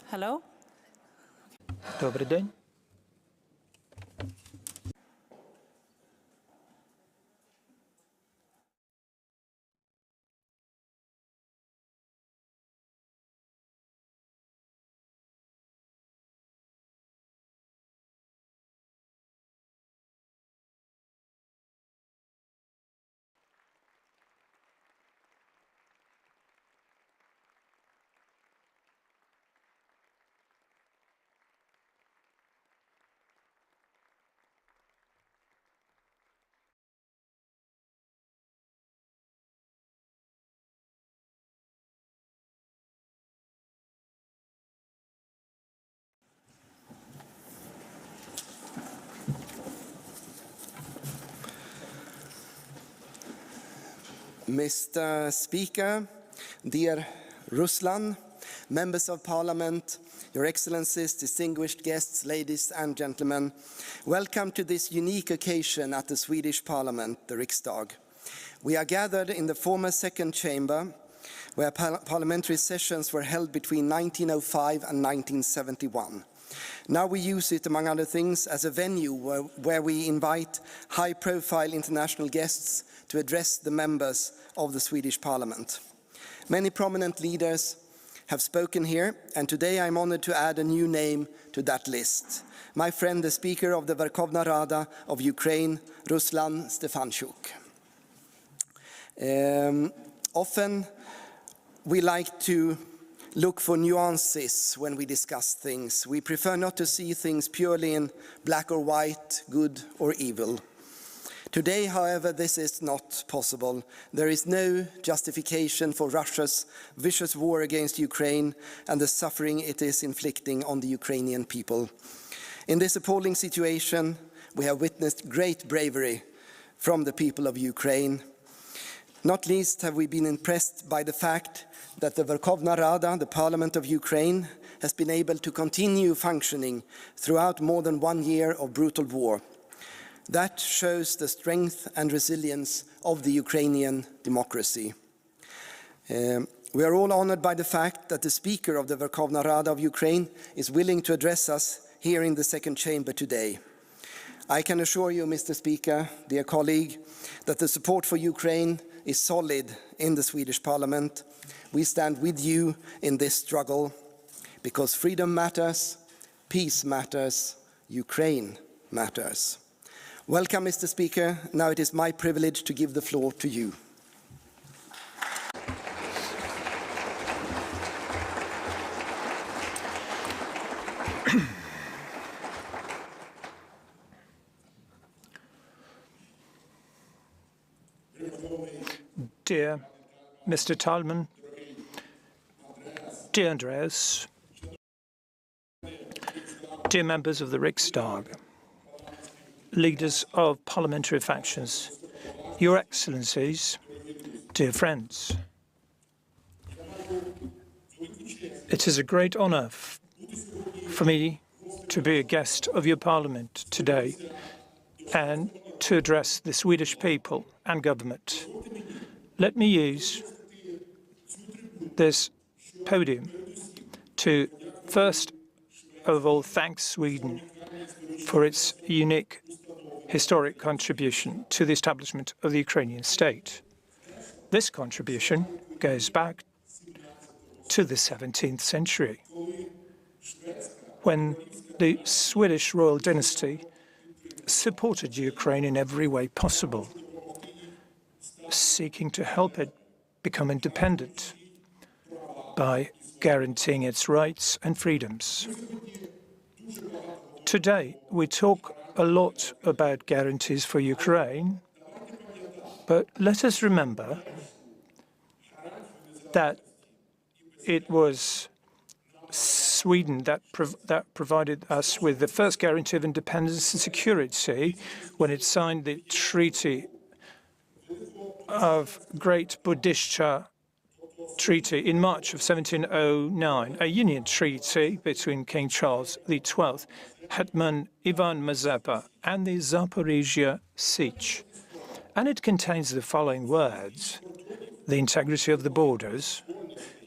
Hello? Добрий день. Mr. Speaker, dear Ruslan, members of Parliament, Your Excellencies, distinguished guests, ladies and gentlemen, welcome to this unique occasion at the Swedish Parliament, the Riksdag. We are gathered in the former second chamber, where parliamentary sessions were held between 1905 and 1971. Now we use it, among other things, as a venue where we invite high-profile international guests to address the members of the Swedish Parliament. Many prominent leaders have spoken here, and today I'm honored to add a new name to that list. My friend, the Speaker of the Verkhovna Rada of Ukraine, Ruslan Stefanchuk. Often we like to look for nuances when we discuss things. We prefer not to see things purely in black or white, good or evil. Today, however, this is not possible. There is no justification for Russia's vicious war against Ukraine and the suffering it is inflicting on the Ukrainian people. In this appalling situation, we have witnessed great bravery from the people of Ukraine. Not least have we been impressed by the fact that the Verkhovna Rada, the Parliament of Ukraine, has been able to continue functioning throughout more than 1 year of brutal war. That shows the strength and resilience of the Ukrainian democracy. We are all honored by the fact that the Speaker of the Verkhovna Rada of Ukraine is willing to address us here in the second chamber today. I can assure you, Mr. Speaker, dear colleague, that the support for Ukraine is solid in the Swedish Parliament. We stand with you in this struggle because freedom matters, peace matters, Ukraine matters. Welcome, Mr. Speaker. Now it is my privilege to give the floor to you. Dear Mr. Talman, dear Andreas, dear members of the Riksdag, leaders of parliamentary factions, Your Excellencies, dear friends. It is a great honor for me to be a guest of your parliament today and to address the Swedish people and government. Let me use this podium to first of all thank Sweden for its unique historic contribution to the establishment of the Ukrainian state. This contribution goes back to the 17th century, when the Swedish royal dynasty supported Ukraine in every way possible, seeking to help it become independent by guaranteeing its rights and freedoms. Today, we talk a lot about guarantees for Ukraine, but let us remember that it was Sweden that provided us with the first guarantee of independence and security when it signed the Treaty of Great Budishcha Treaty in March of 1709, a union treaty between King Charles XII, Hetman Ivan Mazepa, and the Zaporizhia Sich. And it contains the following words: the integrity of the borders,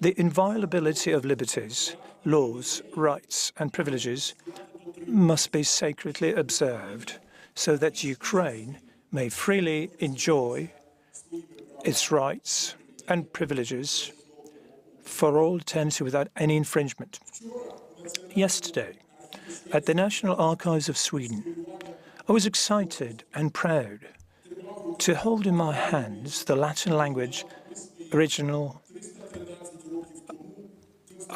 the inviolability of liberties, laws, rights and privileges must be sacredly observed so that Ukraine may freely enjoy its rights and privileges for all eternity without any infringement. Yesterday, at the National Archives of Sweden, I was excited and proud to hold in my hands the Latin language original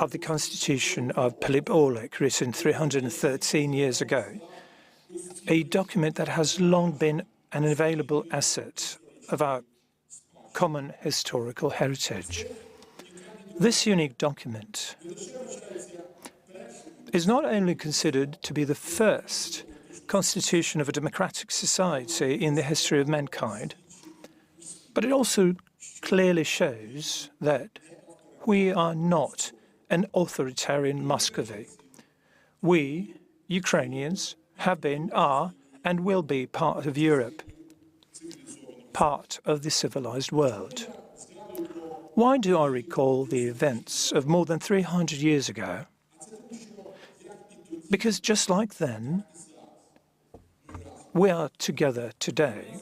of the Constitution of Philip Orlik, written 313 years ago, a document that has long been an invaluable asset of our common historical heritage. This unique document is not only considered to be the first constitution of a democratic society in the history of mankind, but it also clearly shows that we are not an authoritarian Muscovy. We, Ukrainians, have been, are, and will be part of Europe, part of the civilized world. Why do I recall the events of more than 300 years ago? Because just like then, we are together today.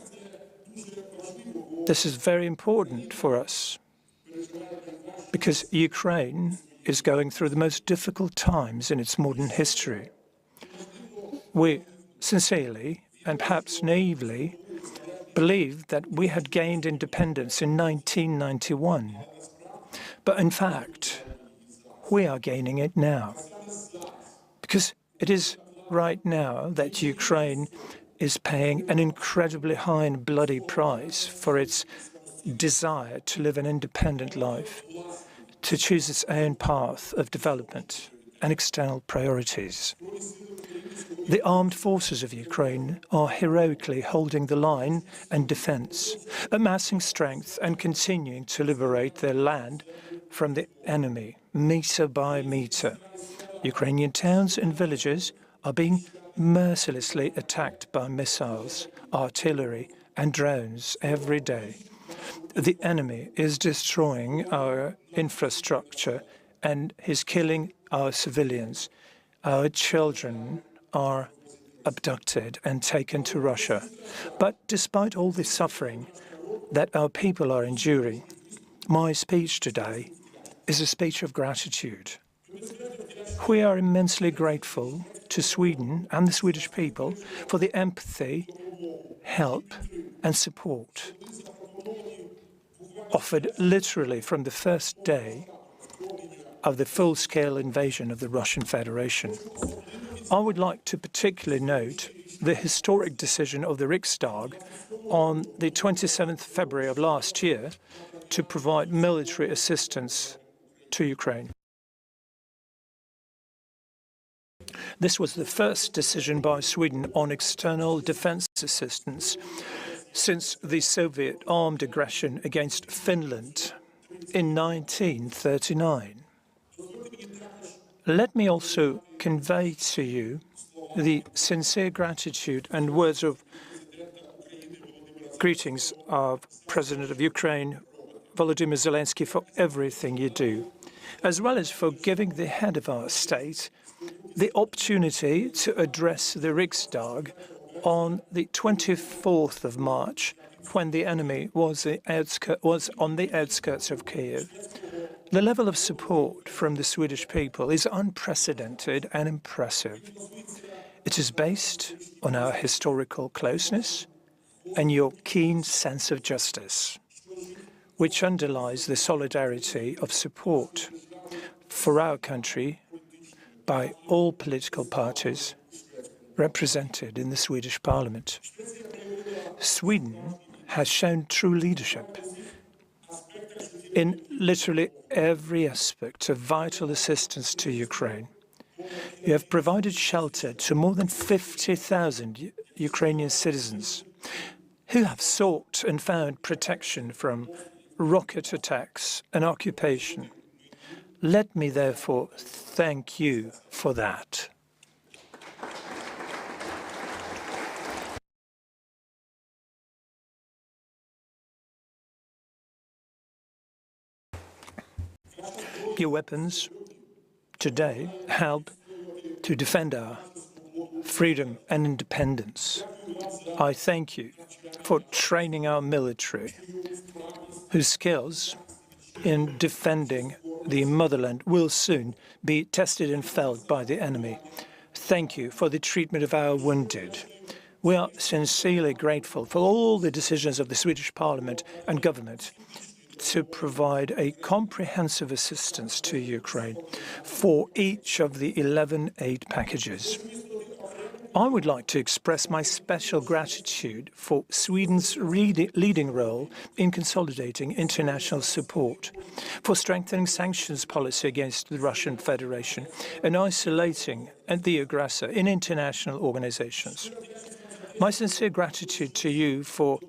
This is very important for us because Ukraine is going through the most difficult times in its modern history. We sincerely and perhaps naively believed that we had gained independence in 1991. But in fact, we are gaining it now. Because it is right now that Ukraine is paying an incredibly high and bloody price for its desire to live an independent life, to choose its own path of development and external priorities. The armed forces of Ukraine are heroically holding the line and defense, amassing strength and continuing to liberate their land from the enemy, meter by meter. Ukrainian towns and villages are being mercilessly attacked by missiles, artillery and drones every day. The enemy is destroying our infrastructure and is killing our civilians. Our children are abducted and taken to Russia. But despite all this suffering that our people are enduring, my speech today is a speech of gratitude. We are immensely grateful to Sweden and the Swedish people for the empathy, help and support offered literally from the first day of the full-scale invasion of the Russian Federation. I would like to particularly note the historic decision of the Riksdaghu on the 27th of February of last year to provide military assistance to Ukraine. This was the first decision by Sweden on external defense assistance since the Soviet armed aggression against Finland in 1939. Let me also convey to you the sincere gratitude and words of greetings of President of Ukraine, Volodymyr Zelensky, for everything you do, as well as for giving the head of our state the opportunity to address the Rikstag on the 24th of March, when the enemy was on the outskirts of Kiev. The level of support from the Swedish people is unprecedented and impressive. It is based on our historical closeness and your keen sense of justice, which underlies the solidarity of support for our country by all political parties represented in the Swedish Parliament. Sweden has shown true leadership in literally every aspect of vital assistance to Ukraine. You have provided shelter to more than 50,000 Ukrainian citizens who have sought and found protection from rocket attacks and occupation. Let me therefore thank you for that. Your weapons, today help to defend our freedom and independence. I thank you for training our military, whose skills in defending the motherland will soon be tested and felt by the enemy. Thank you for the treatment of our wounded. We are sincerely grateful for all the decisions of the Swedish Parliament and government to provide a comprehensive assistance to Ukraine for each of the 11 aid packages. I would like to express my special gratitude for Sweden's leading role in consolidating international support, for strengthening sanctions policy against the Russian Federation and isolating the aggressor in international organizations. My sincere gratitude to you for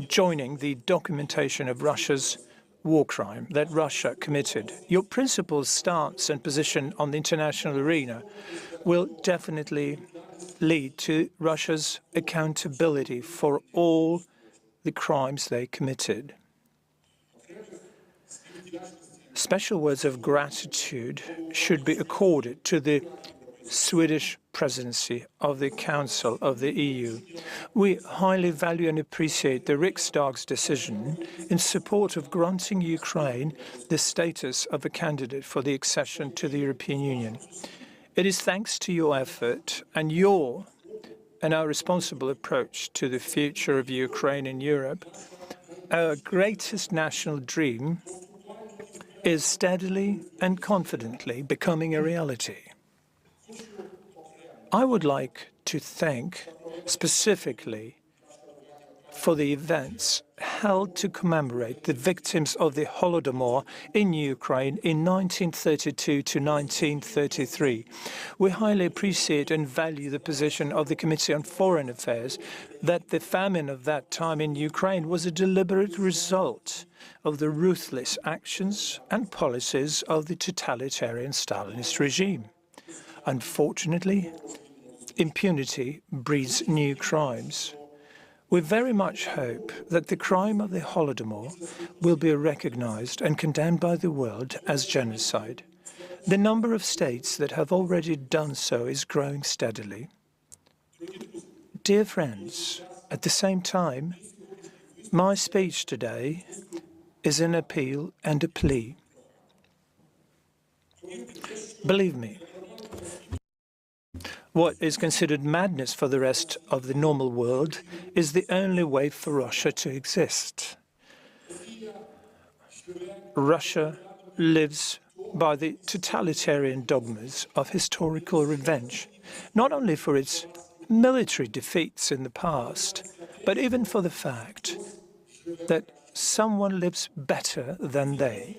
joining the documentation of Russia's war crime that Russia committed. Your principled stance and position on the international arena will definitely lead to Russia's accountability for all the crimes they committed. Special words of gratitude should be accorded to the Swedish presidency of the Council of the EU. We highly value and appreciate the Riksdag's decision in support of granting Ukraine the status of a candidate for the accession to the European Union. It is thanks to your effort and our responsible approach to the future of Ukraine and Europe, our greatest national dream is steadily and confidently becoming a reality. I would like to thank specifically for the events held to commemorate the victims of the Holodomor in Ukraine in 1932 to 1933. We highly appreciate and value the position of the Committee on Foreign Affairs that the famine of that time in Ukraine was a deliberate result of the ruthless actions and policies of the totalitarian Stalinist regime. Unfortunately, impunity breeds new crimes. We very much hope that the crime of the Holodomor will be recognized and condemned by the world as genocide. The number of states that have already done so is growing steadily. Dear friends, at the same time, my speech today is an appeal and a plea. Believe me, what is considered madness for the rest of the normal world is the only way for Russia to exist. Russia lives by the totalitarian dogmas of historical revenge, not only for its military defeats in the past, but even for the fact that someone lives better than they.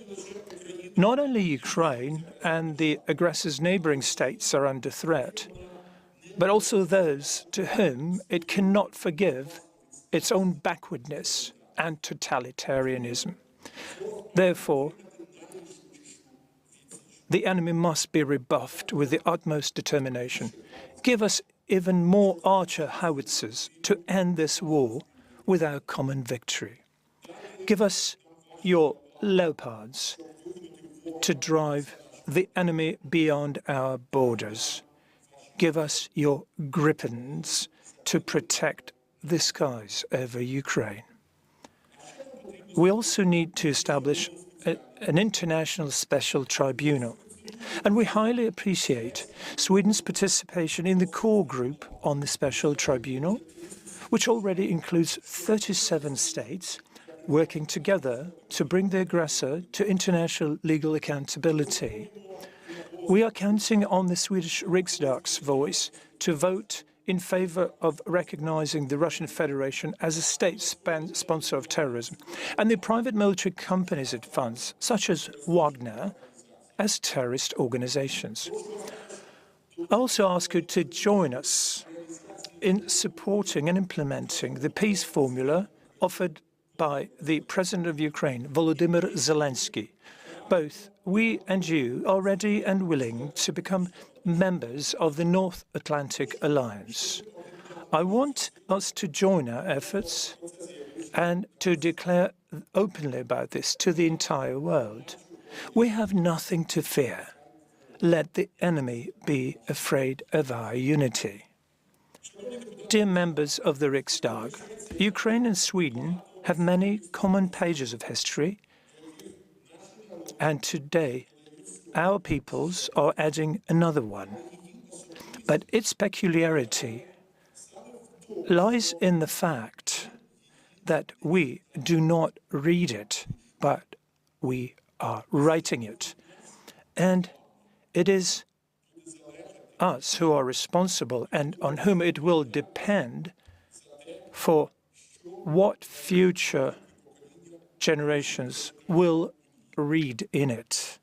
Not only Ukraine and the aggressor's neighboring states are under threat, but also those to whom it cannot forgive its own backwardness and totalitarianism. Therefore, the enemy must be rebuffed with the utmost determination. Give us even more Archer howitzers to end this war with our common victory. Give us your Leopards to drive the enemy beyond our borders. Give us your Gripens to protect the skies over Ukraine. We also need to establish an international special tribunal, and we highly appreciate Sweden's participation in the core group on the special tribunal, which already includes 37 states working together to bring the aggressor to international legal accountability. We are counting on the Swedish Riksdag's voice to vote in favor of recognizing the Russian Federation as a state sponsor of terrorism and the private military companies it funds, such as Wagner, as terrorist organizations. I also ask you to join us in supporting and implementing the peace formula offered by the President of Ukraine, Volodymyr Zelensky. Both we and you are ready and willing to become members of the North Atlantic Alliance. I want us to join our efforts and to declare openly about this to the entire world. We have nothing to fear. let the enemy be afraid of our unity. Dear members of the Riksdag, Ukraine and Sweden have many common pages of history, and today our peoples are adding another one. But its peculiarity lies in the fact that we do not read it, but we are writing it. And it is us who are responsible and on whom it will depend for what future generations will read in it.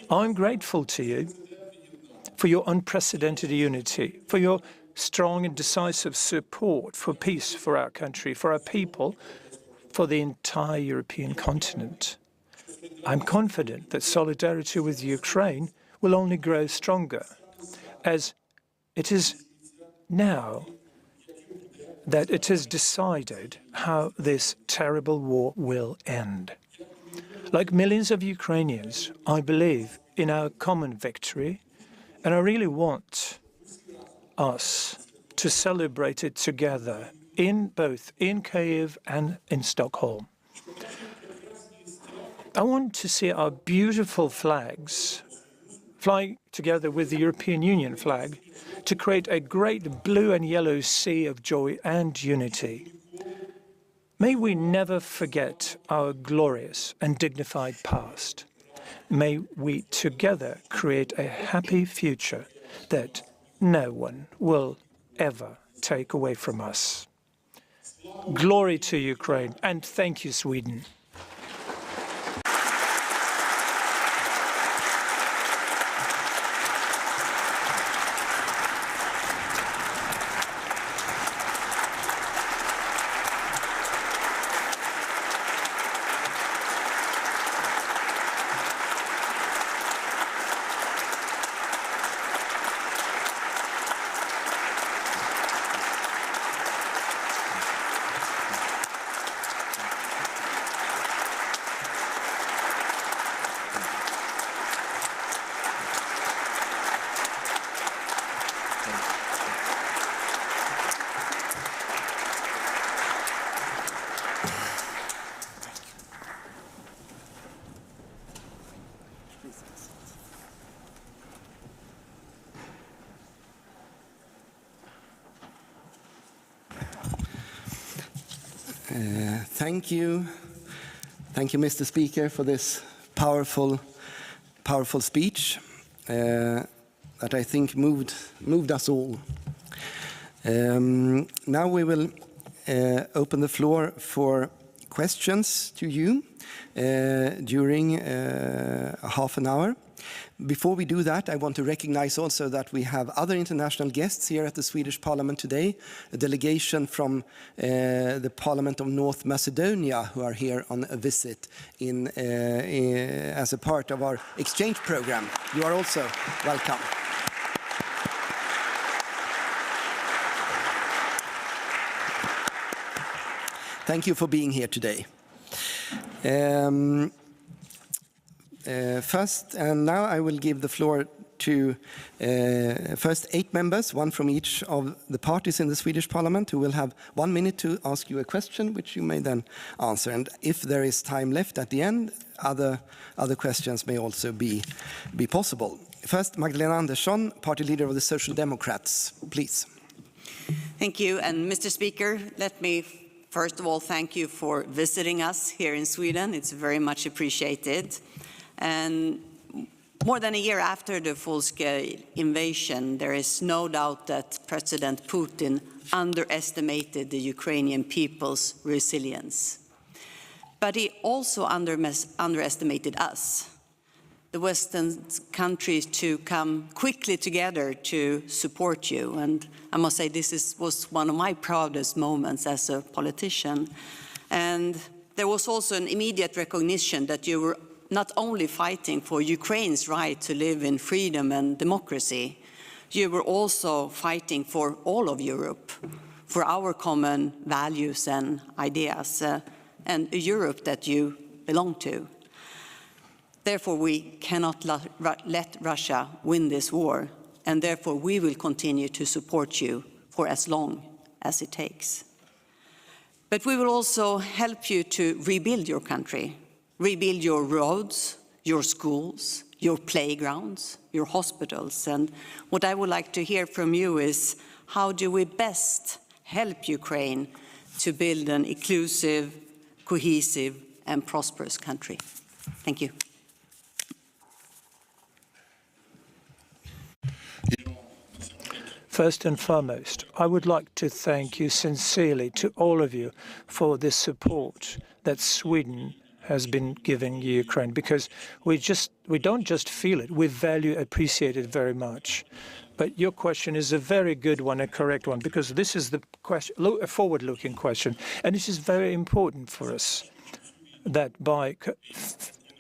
I'm grateful to you for your unprecedented unity, for your strong and decisive support for peace for our country, for our people, for the entire European continent. I'm confident that solidarity with Ukraine will only grow stronger, as it is now that it is decided how this terrible war will end. Like millions of Ukrainians, I believe in our common victory, and I really want us to celebrate it together both in Kyiv and in Stockholm. I want to see our beautiful flags flying together with the European Union flag to create a great blue and yellow sea of joy and unity. May we never forget our glorious and dignified past. May we together create a happy future that no one will ever take away from us. Glory to Ukraine, and thank you, Sweden. Thank you, Mr. Speaker, for this powerful speech that I think moved us all. Now we will open the floor for questions to you during half an hour. Before we do that, I want to recognize also that we have other international guests here at the Swedish Parliament today, a delegation from the Parliament of North Macedonia who are here on a visit as a part of our exchange program. You are also welcome. Thank you for being here today. First, and now I will give the floor to first 8 members, one from each of the parties in the Swedish Parliament, who will have 1 minute to ask you a question, which you may then answer. And if there is time left at the end, other questions may also be possible. First, Magdalena Andersson, party leader of the Social Democrats, please. Thank you, and Mr. Speaker, let me first of all thank you for visiting us here in Sweden. It's very much appreciated. And more than a year after the full-scale invasion, there is no doubt that President Putin underestimated the Ukrainian people's resilience. But he also underestimated us, the Western countries, to come quickly together to support you. And I must say was one of my proudest moments as a politician. And there was also an immediate recognition that you were not only fighting for Ukraine's right to live in freedom and democracy, you were also fighting for all of Europe, for our common values and ideas, and a Europe that you belong to. Therefore, we cannot let Russia win this war, and therefore we will continue to support you for as long as it takes. But we will also help you to rebuild your country, rebuild your roads, your schools, your playgrounds, your hospitals. And what I would like to hear from you is, how do we best help Ukraine to build an inclusive, cohesive, and prosperous country? Thank you. First and foremost, I would like to thank you sincerely to all of you for the support that Sweden has been giving Ukraine, because we don't just feel it, we value, appreciate it very much. But your question is a very good one, a correct one, because this is the question, a forward-looking question, and it is very important for us that by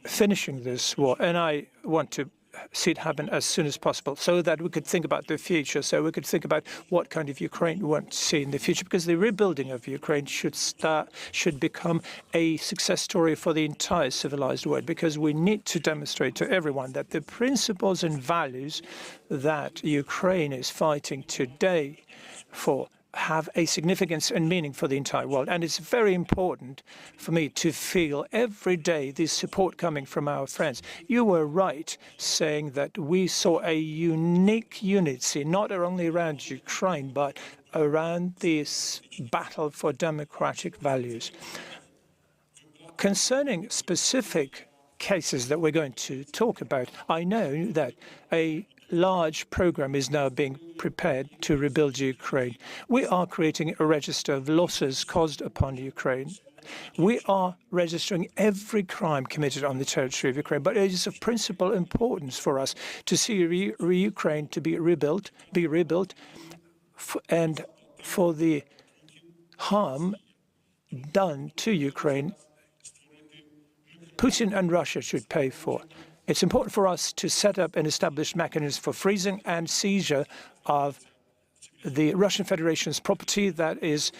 finishing this war, and I want to see it happen as soon as possible, so that we could think about the future, so we could think about what kind of Ukraine we want to see in the future, because the rebuilding of Ukraine should become a success story for the entire civilized world, because we need to demonstrate to everyone that the principles and values that Ukraine is fighting today for have a significance and meaning for the entire world. And it's very important for me to feel every day this support coming from our friends. You were right saying that we saw a unique unity, not only around Ukraine, but around this battle for democratic values. Concerning specific cases that we're going to talk about, I know that a large program is now being prepared to rebuild Ukraine. We are creating a register of losses caused upon Ukraine. We are registering every crime committed on the territory of Ukraine, but it is of principal importance for us to see Ukraine to be rebuilt, and for the harm done to Ukraine, Putin and Russia should pay for. It's important for us to set up and establish mechanisms for freezing and seizure of the Russian Federation's property that is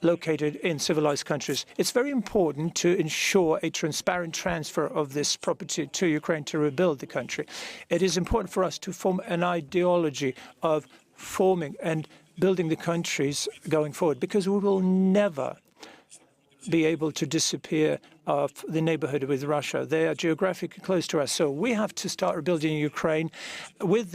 located in civilized countries. It's very important to ensure a transparent transfer of this property to Ukraine to rebuild the country. It is important for us to form an ideology of forming and building the countries going forward, because we will never be able to disappear of the neighborhood with Russia. They are geographically close to us. So we have to start rebuilding Ukraine with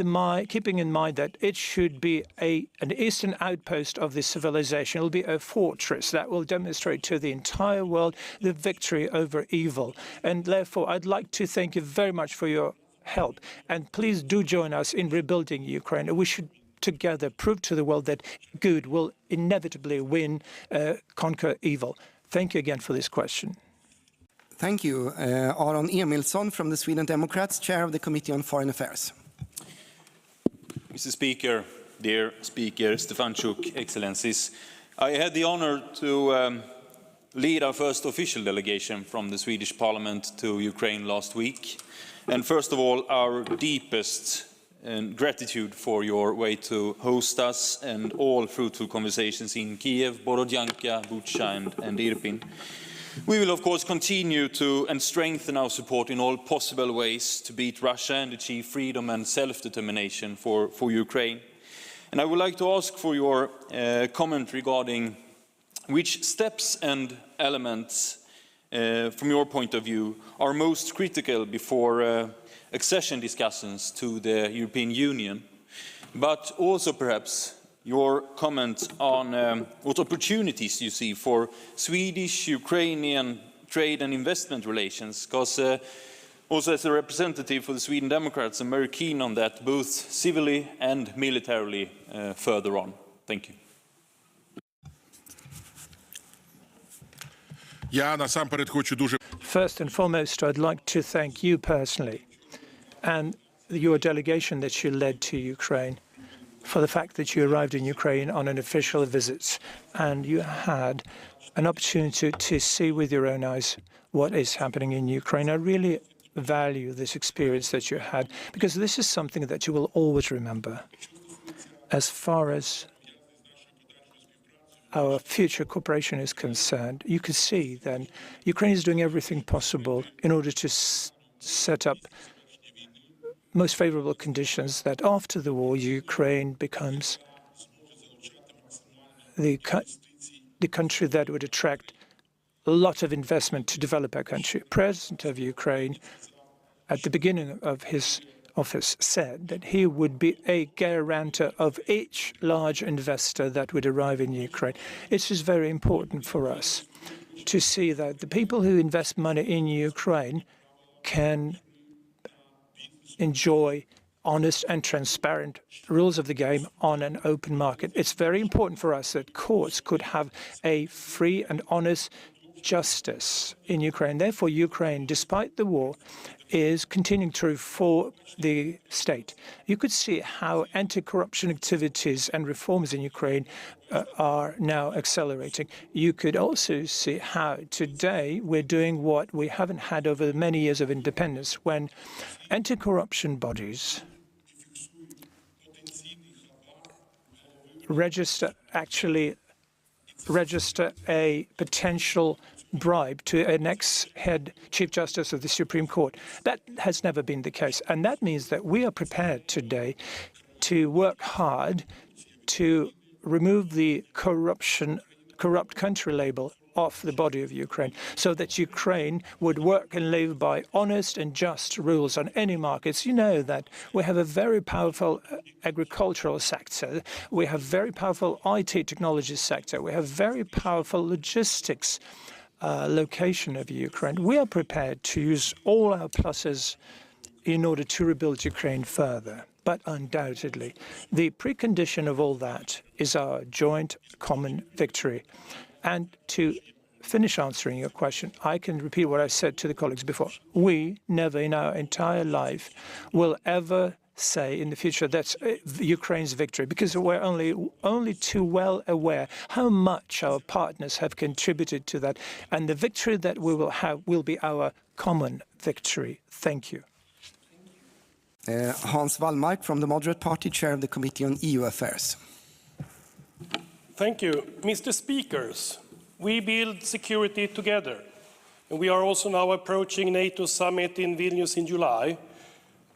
keeping in mind that it should be an eastern outpost of this civilization. It will be a fortress that will demonstrate to the entire world the victory over evil. And therefore, I'd like to thank you very much for your help. And please do join us in rebuilding Ukraine. We should together prove to the world that good will inevitably conquer evil. Thank you again for this question. Thank you. Aron Emilsson from the Sweden Democrats, Chair of the Committee on Foreign Affairs. Mr. Speaker, dear Speaker Stefanchuk, Excellencies, I had the honor to lead our first official delegation from the Swedish Parliament to Ukraine last week. And first of all, our deepest gratitude for your way to host us and all fruitful conversations in Kiev, Borodyanka, Bucha and Irpin. We will of course continue to and strengthen our support in all possible ways to beat Russia and achieve freedom and self-determination for Ukraine. And I would like to ask for your comment regarding which steps and elements from your point of view are most critical before accession discussions to the European Union, but also perhaps your comment on what opportunities you see for Swedish-Ukrainian trade and investment relations, because also as a representative for the Sweden Democrats, I'm very keen on that, both civilly and militarily further on. Thank you. First and foremost, I'd like to thank you personally and your delegation that you led to Ukraine for the fact that you arrived in Ukraine on an official visit and you had an opportunity to see with your own eyes what is happening in Ukraine. I really value this experience that you had, because this is something that you will always remember. As far as our future cooperation is concerned, you can see that Ukraine is doing everything possible in order to set up most favorable conditions that after the war, Ukraine becomes the country that would attract a lot of investment to develop our country. President of Ukraine, at the beginning of his office, said that he would be a guarantor of each large investor that would arrive in Ukraine. It is very important for us to see that the people who invest money in Ukraine can enjoy honest and transparent rules of the game on an open market. It's very important for us that courts could have a free and honest justice in Ukraine. Therefore, Ukraine, despite the war, is continuing to reform the state. You could see how anti-corruption activities and reforms in Ukraine are now accelerating. You could also see how today we're doing what we haven't had over the many years of independence, when anti-corruption bodies register a potential bribe to an ex-head Chief Justice of the Supreme Court. That has never been the case. And that means that we are prepared today to work hard to remove the corrupt country label off the body of Ukraine, so that Ukraine would work and live by honest and just rules on any markets. You know that we have a very powerful agricultural sector, we have very powerful IT technology sector, we have very powerful logistics location of Ukraine. We are prepared to use all our pluses in order to rebuild Ukraine further. But undoubtedly, the precondition of all that is our joint common victory. And to finish answering your question, I can repeat what I said to the colleagues before. We never in our entire life will ever say in the future that's Ukraine's victory, because we're only too well aware how much our partners have contributed to that. And the victory that we will have will be our common victory. Thank you. Hans Wallmark from the Moderate Party, Chair of the Committee on EU Affairs. Thank you. Mr. Speakers, we build security together. And we are also now approaching NATO summit in Vilnius in July.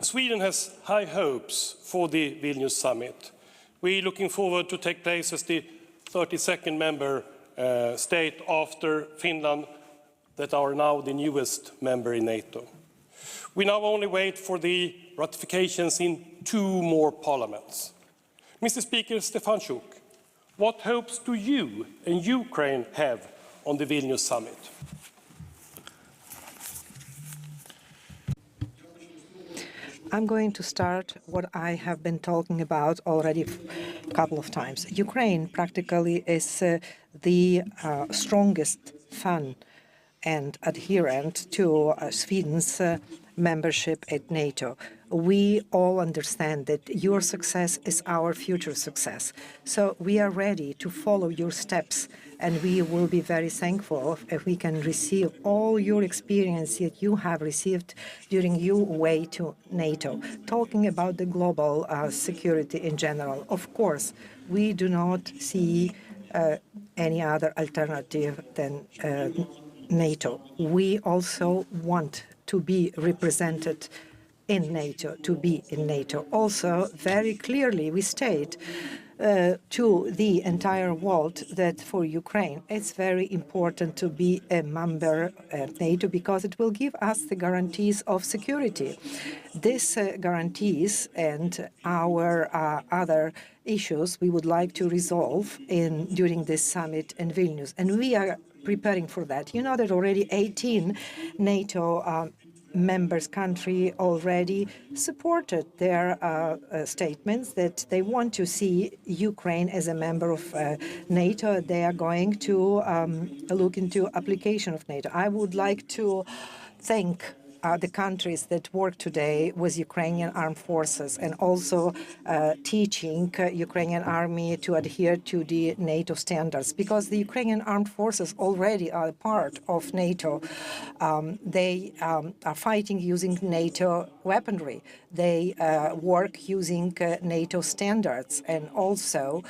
Sweden has high hopes for the Vilnius summit. We're looking forward to take place as the 32nd member state after Finland, that are now the newest member in NATO. We now only wait for the ratifications in 2 more parliaments. Mr. Speaker Stefanchuk, what hopes do you and Ukraine have on the Vilnius summit? I'm going to start what I have been talking about already a couple of times. Ukraine practically is the strongest fan and adherent to Sweden's membership at NATO. We all understand that your success is our future success. So we are ready to follow your steps, and we will be very thankful if we can receive all your experience that you have received during your way to NATO. Talking about the global security in general, of course, we do not see any other alternative than NATO. We also want to be represented in NATO, to be in NATO. Also, very clearly, we state to the entire world that for Ukraine, it's very important to be a member of NATO, because it will give us the guarantees of security. These guarantees and our other issues we would like to resolve during this summit in Vilnius, and we are preparing for that. You know that already 18 NATO members country already supported their statements that they want to see Ukraine as a member of NATO. They are going to look into application of NATO. I would like to thank the countries that work today with Ukrainian armed forces, and also teaching Ukrainian army to adhere to the NATO standards, because the Ukrainian armed forces already are part of NATO. They are fighting using NATO weaponry. They work using NATO standards, and also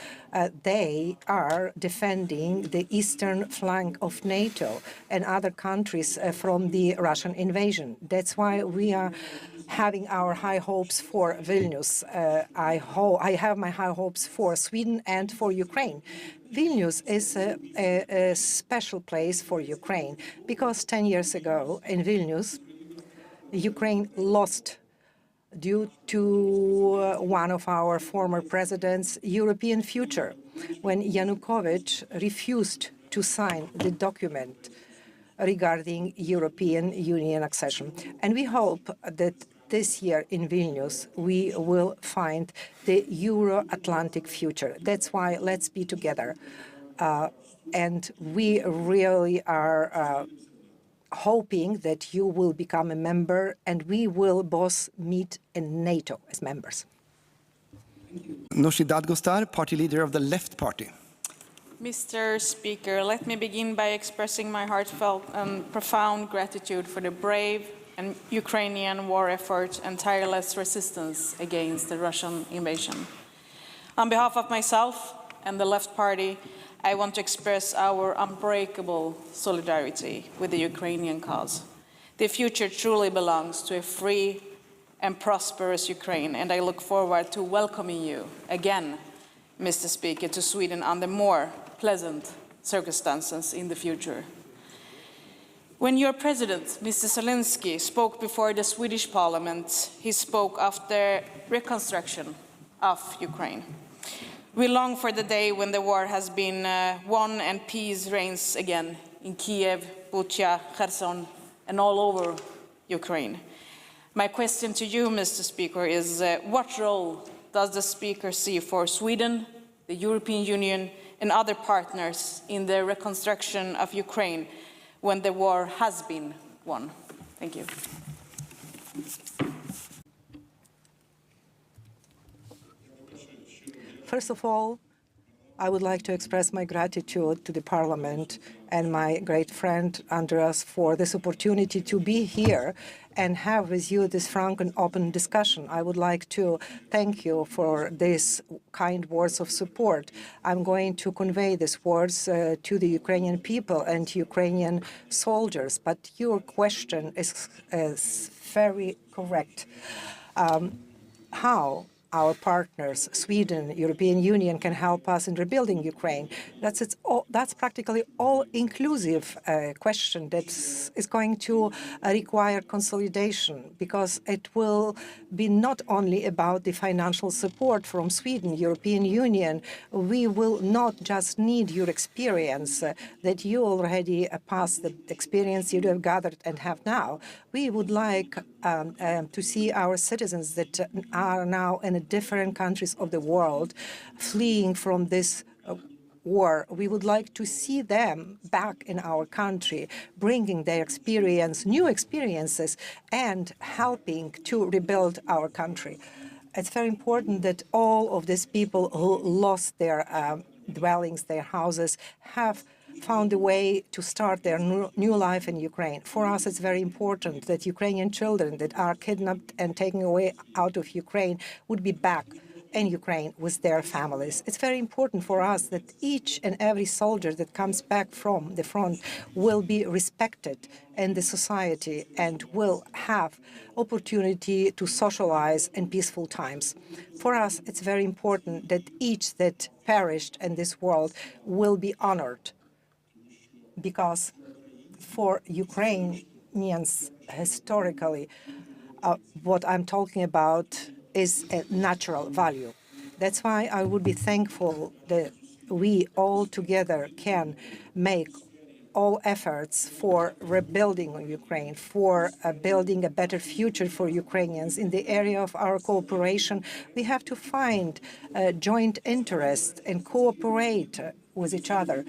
they are defending the eastern flank of NATO and other countries from the Russian invasion. That's why we are having our high hopes for Vilnius. I have my high hopes for Sweden and for Ukraine. Vilnius is a special place for Ukraine because 10 years ago in Vilnius, Ukraine lost due to one of our former presidents' European future, when Yanukovych refused to sign the document regarding European Union accession. And we hope that this year in Vilnius, we will find the Euro-Atlantic future. That's why let's be together. And we really are hoping that you will become a member and we will both meet in NATO as members. Nooshi Dadgostar, party leader of the Left Party. Mr. Speaker, let me begin by expressing my heartfelt and profound gratitude for the brave and Ukrainian war effort and tireless resistance against the Russian invasion. On behalf of myself and the Left Party, I want to express our unbreakable solidarity with the Ukrainian cause. The future truly belongs to a free and prosperous Ukraine, and I look forward to welcoming you again, Mr. Speaker, to Sweden under more pleasant circumstances in the future. When your president, Mr. Zelensky, spoke before the Swedish Parliament, he spoke of the reconstruction of Ukraine. We long for the day when the war has been won and peace reigns again in Kiev, Bucha, Kherson, and all over Ukraine. My question to you, Mr. Speaker, is what role does the Speaker see for Sweden, the European Union, and other partners in the reconstruction of Ukraine when the war has been won? Thank you. First of all, I would like to express my gratitude to the Parliament and my great friend Andreas for this opportunity to be here and have with you this frank and open discussion. I would like to thank you for these kind words of support. I'm going to convey these words to the Ukrainian people and Ukrainian soldiers, but your question is very correct. How our partners, Sweden, European Union, can help us in rebuilding Ukraine? That's practically all-inclusive question that is going to require consolidation, because it will be not only about the financial support from Sweden, European Union. We will not just need your experience that you already passed, the experience you have gathered and have now. We would like to see our citizens that are now in different countries of the world fleeing from this war. We would like to see them back in our country, bringing their experience, new experiences, and helping to rebuild our country. It's very important that all of these people who lost their dwellings, their houses, have found a way to start their new life in Ukraine. For us, it's very important that Ukrainian children that are kidnapped and taken away out of Ukraine would be back in Ukraine with their families. It's very important for us that each and every soldier that comes back from the front will be respected in the society and will have opportunity to socialize in peaceful times. For us, it's very important that each that perished in this world will be honored, because for Ukrainians, historically, what I'm talking about is a natural value. That's why I would be thankful that we all together can make all efforts for rebuilding Ukraine, for building a better future for Ukrainians. In the area of our cooperation, we have to find joint interest and cooperate with each other.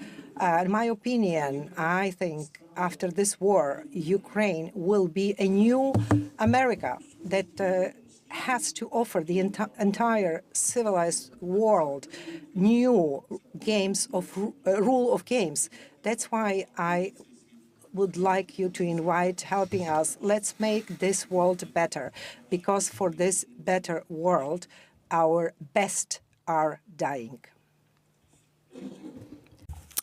In my opinion, I think after this war, Ukraine will be a new America that has to offer the entire civilized world new games of rule of games. That's why I would like you to invite helping us. Let's make this world better, because for this better world, our best are dying.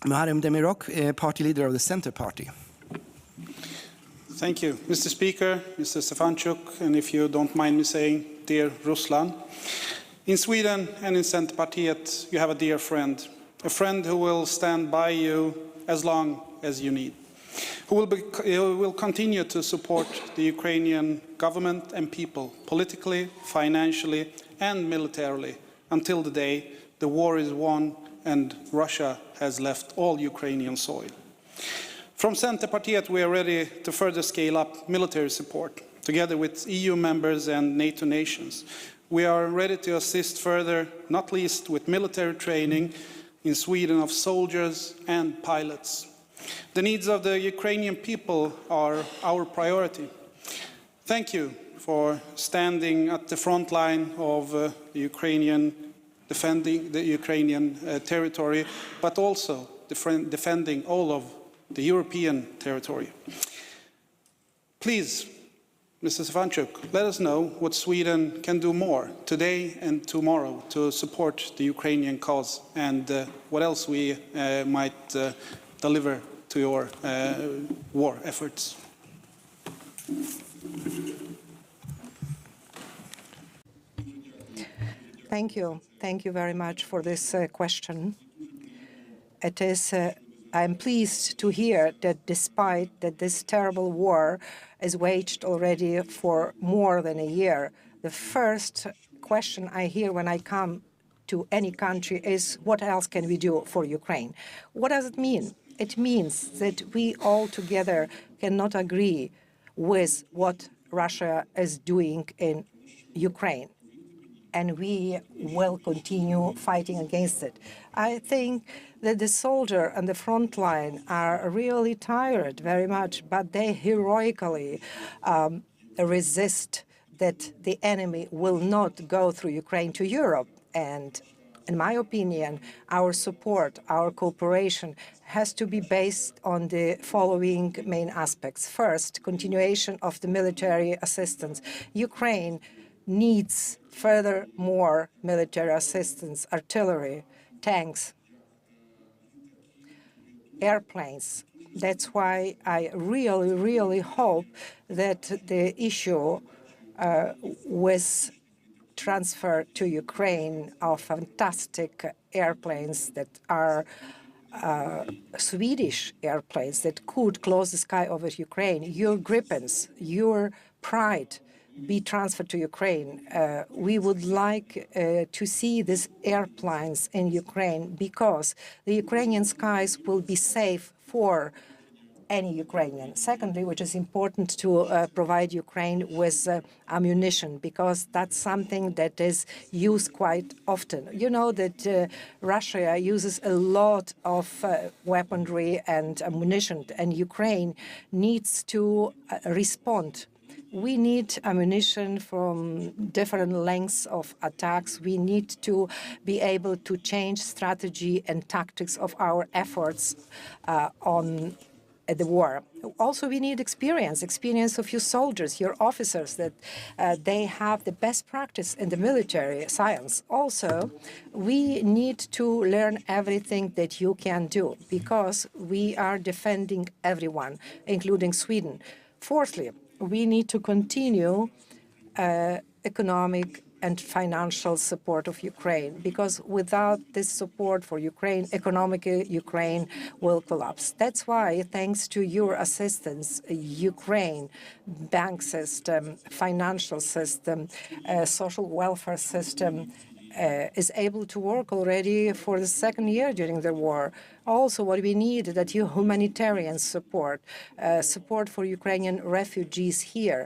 Muharrem Demirok, party leader of the Center Party. Thank you. Mr. Speaker, Mr. Stefanchuk, and if you don't mind me saying, dear Ruslan, in Sweden and in Centerpartiet, you have a dear friend who will stand by you as long as you need, who will continue to support the Ukrainian government and people politically, financially, and militarily until the day the war is won and Russia has left all Ukrainian soil. From Centerpartiet, we are ready to further scale up military support, together with EU members and NATO nations. We are ready to assist further, not least with military training in Sweden of soldiers and pilots. The needs of the Ukrainian people are our priority. Thank you for standing at the front line of defending the Ukrainian territory, but also defending all of the European territory. Please, Mr. Stefanchuk, let us know what Sweden can do more today and tomorrow to support the Ukrainian cause, and what else we might deliver to your war efforts. Thank you. Thank you very much for this question. It is. I'm pleased to hear that despite that this terrible war is waged already for more than a year, the first question I hear when I come to any country is, what else can we do for Ukraine? What does it mean? It means that we all together cannot agree with what Russia is doing in Ukraine, and we will continue fighting against it. I think that the soldier on the front line are really tired very much, but they heroically resist that the enemy will not go through Ukraine to Europe. And in my opinion, our support, our cooperation has to be based on the following main aspects. First, continuation of the military assistance. Ukraine needs further more military assistance, artillery, tanks, airplanes. That's why I really, really hope that the issue with transfer to Ukraine of fantastic airplanes that are Swedish airplanes that could close the sky over Ukraine, your Gripens, your Pride, be transferred to Ukraine. We would like to see these airplanes in Ukraine because the Ukrainian skies will be safe for any Ukrainian. Secondly, which is important to provide Ukraine with ammunition, because that's something that is used quite often. You know that Russia uses a lot of weaponry and ammunition, and Ukraine needs to respond. We need ammunition from different lengths of attacks. We need to be able to change strategy and tactics of our efforts on the war. Also, we need experience of your soldiers, your officers, that they have the best practice in the military science. Also, we need to learn everything that you can do, because we are defending everyone, including Sweden. Fourthly, we need to continue economic and financial support of Ukraine, because without this support for Ukraine, economically, Ukraine will collapse. That's why, thanks to your assistance, Ukraine bank system, financial system, social welfare system is able to work already for the second year during the war. Also, what we need is that you humanitarian support, support for Ukrainian refugees here,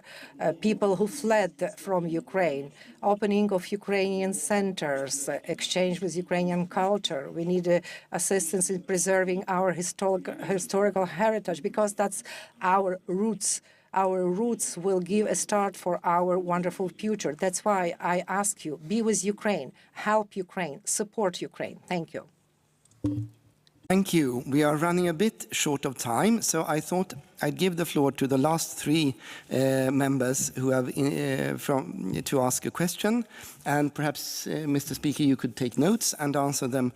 people who fled from Ukraine, opening of Ukrainian centers, exchange with Ukrainian culture. We need assistance in preserving our historical heritage, because that's our roots. Our roots will give a start for our wonderful future. That's why I ask you, be with Ukraine, help Ukraine, support Ukraine. Thank you. Thank you. We are running a bit short of time, so I thought I'd give the floor to the last three members who have to ask a question. And perhaps, Mr. Speaker, you could take notes and answer them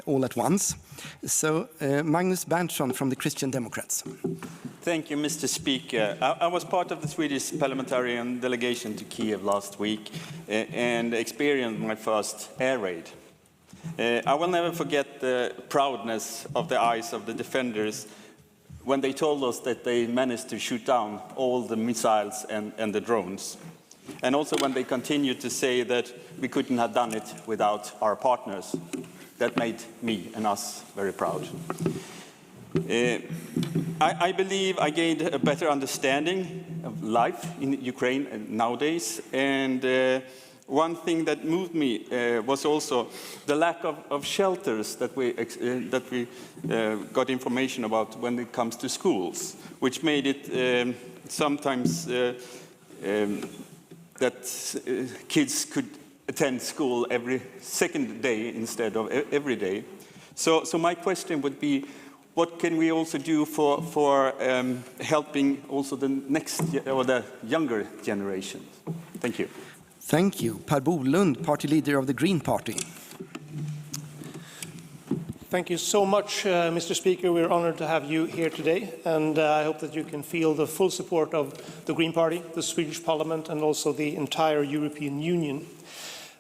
all at once. So, Magnus Berntsson from the Christian Democrats. Thank you, Mr. Speaker. I was part of the Swedish parliamentarian delegation to Kiev last week and experienced my first air raid. I will never forget the proudness of the eyes of the defenders when they told us that they managed to shoot down all the missiles and the drones. And also when they continued to say that we couldn't have done it without our partners. That made me and us very proud. I believe I gained a better understanding of life in Ukraine nowadays, and one thing that moved me was also the lack of shelters that we got information about when it comes to schools, which made it sometimes that kids could attend school every second day instead of every day. So my question would be, what can we also do for helping also the next or the younger generations? Thank you. Thank you. Per Bolund, party leader of the Green Party. Thank you so much, Mr. Speaker. We're honored to have you here today, and I hope that you can feel the full support of the Green Party, the Swedish Parliament, and also the entire European Union.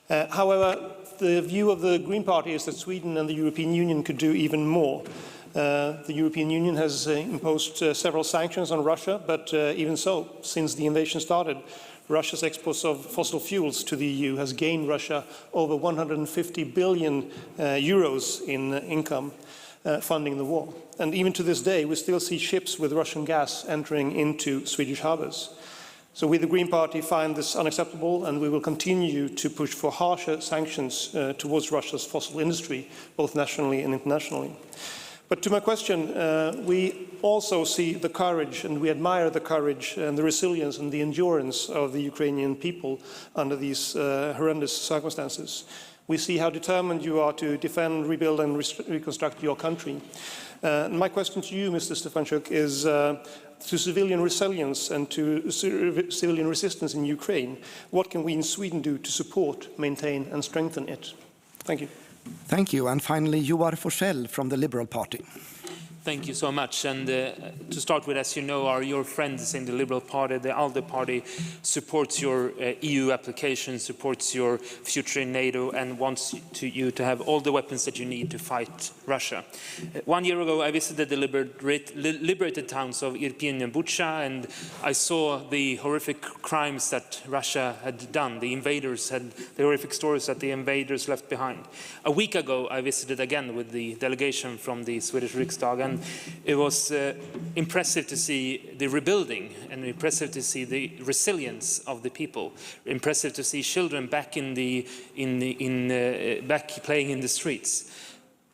However, the view of the Green Party is that Sweden and the European Union could do even more. The European Union has imposed several sanctions on Russia, but even so, since the invasion started, Russia's exports of fossil fuels to the EU has gained Russia over 150 billion euros in income funding the war. And even to this day, we still see ships with Russian gas entering into Swedish harbors. So we, the Green Party, find this unacceptable, and we will continue to push for harsher sanctions towards Russia's fossil industry, both nationally and internationally. But to my question, we also see the courage, and we admire the courage and the resilience and the endurance of the Ukrainian people under these horrendous circumstances. We see how determined you are to defend, rebuild, and reconstruct your country. My question to you, Mr. Stefanchuk, is to civilian resilience and to civilian resistance in Ukraine, what can we in Sweden do to support, maintain, and strengthen it? Thank you. Thank you. And finally, Joar Forsell from the Liberal Party. Thank you so much. And to start with, as you know, your friends in the Liberal Party, the ALDE Party, supports your EU application, supports your future in NATO, and wants you to have all the weapons that you need to fight Russia. 1 year ago, I visited the liberated towns of Irpin and Bucha, and I saw the horrific crimes that Russia had done. The invaders had the horrific stories that the invaders left behind. A week ago, I visited again with the delegation from the Swedish Riksdaghu, and it was impressive to see the rebuilding and impressive to see the resilience of the people. Impressive to see children back back playing in the streets.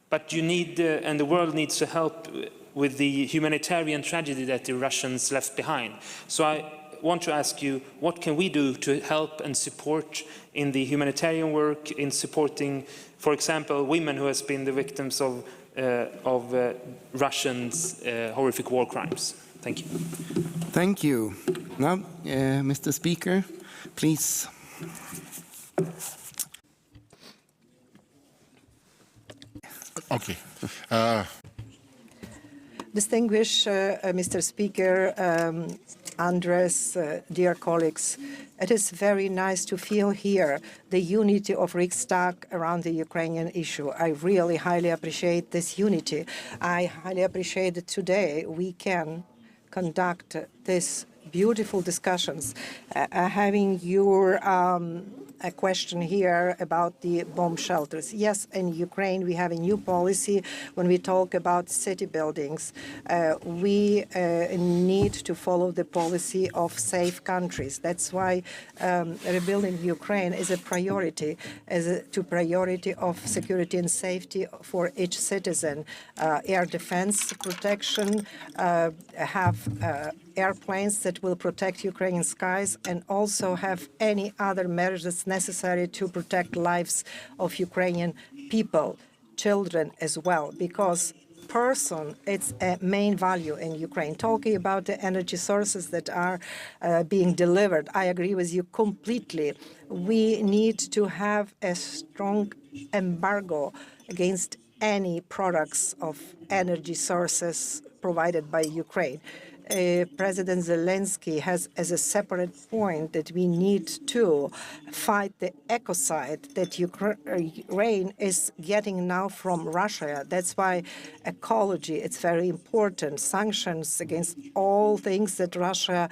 But you need, and the world needs to help with the humanitarian tragedy that the Russians left behind. So I want to ask you, what can we do to help and support in the humanitarian work, in supporting, for example, women who has been the victims of Russians' horrific war crimes? Thank you. Thank you. Now, Mr. Speaker, please. Okay. Distinguished Mr. Speaker, Andres, dear colleagues, it is very nice to feel here the unity of Riksdag around the Ukrainian issue. I really highly appreciate this unity. I highly appreciate that today we can conduct these beautiful discussions. Having your a question here about the bomb shelters. Yes, in Ukraine we have a new policy when we talk about city buildings. We need to follow the policy of safe countries. That's why rebuilding Ukraine is a priority, priority of security and safety for each citizen. Air defense protection, have airplanes that will protect Ukrainian skies, and also have any other measures that's necessary to protect lives of Ukrainian people. children as well, because person, it's a main value in Ukraine. Talking about the energy sources that are being delivered, I agree with you completely. We need to have a strong embargo against any products of energy sources provided by Ukraine. President Zelensky has as a separate point that we need to fight the ecocide that Ukraine is getting now from Russia. That's why ecology, it's very important. Sanctions against all things that Russia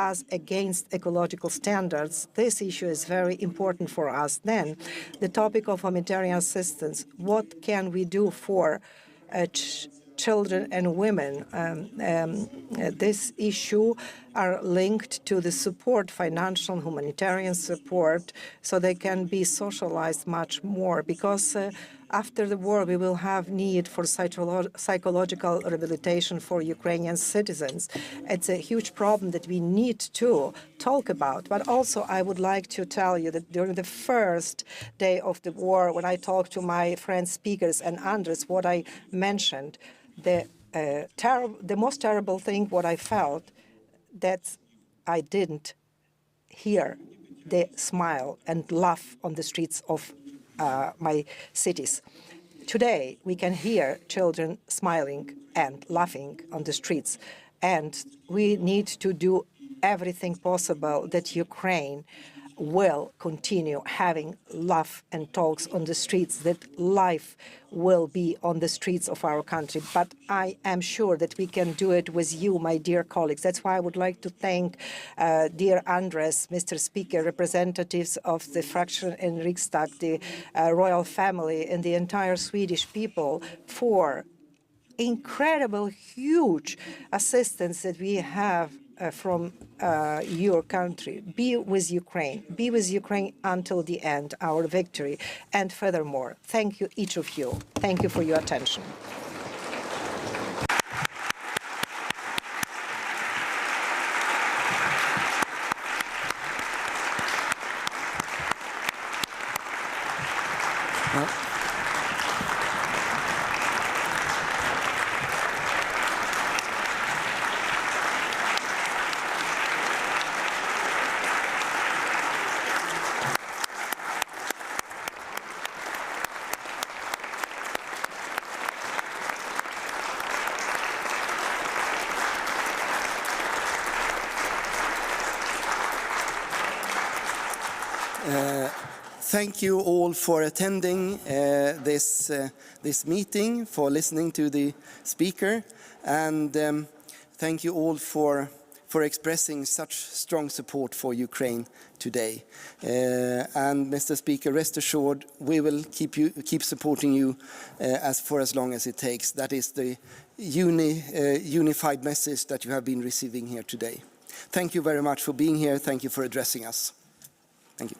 does against ecological standards. This issue is very important for us. Then, the topic of humanitarian assistance. What can we do for children and women? This issue are linked to the support, financial, humanitarian support, so they can be socialized much more, because after the war we will have need for psychological rehabilitation for Ukrainian citizens. It's a huge problem that we need to talk about. But also I would like to tell you that during the first day of the war, when I talked to my friends speakers and Andres, what I mentioned, the most terrible thing what I felt, that I didn't hear the smile and laugh on the streets of my cities. Today, we can hear children smiling and laughing on the streets, and we need to do everything possible that Ukraine will continue having laugh and talks on the streets, that life will be on the streets of our country. But I am sure that we can do it with you, my dear colleagues. That's why I would like to thank dear Andres, Mr. Speaker, representatives of the fraction in Rikstag, the royal family, and the entire Swedish people for incredible, huge assistance that we have from your country. Be with Ukraine. Be with Ukraine until the end, our victory. And furthermore, thank you, each of you. Thank you for your attention. Thank you all for attending this meeting, for listening to the speaker, and thank you all for expressing such strong support for Ukraine today. And Mr. Speaker, rest assured, we will keep supporting you for as long as it takes. That is the unified message that you have been receiving here today. Thank you very much for being here. Thank you for addressing us. Thank you.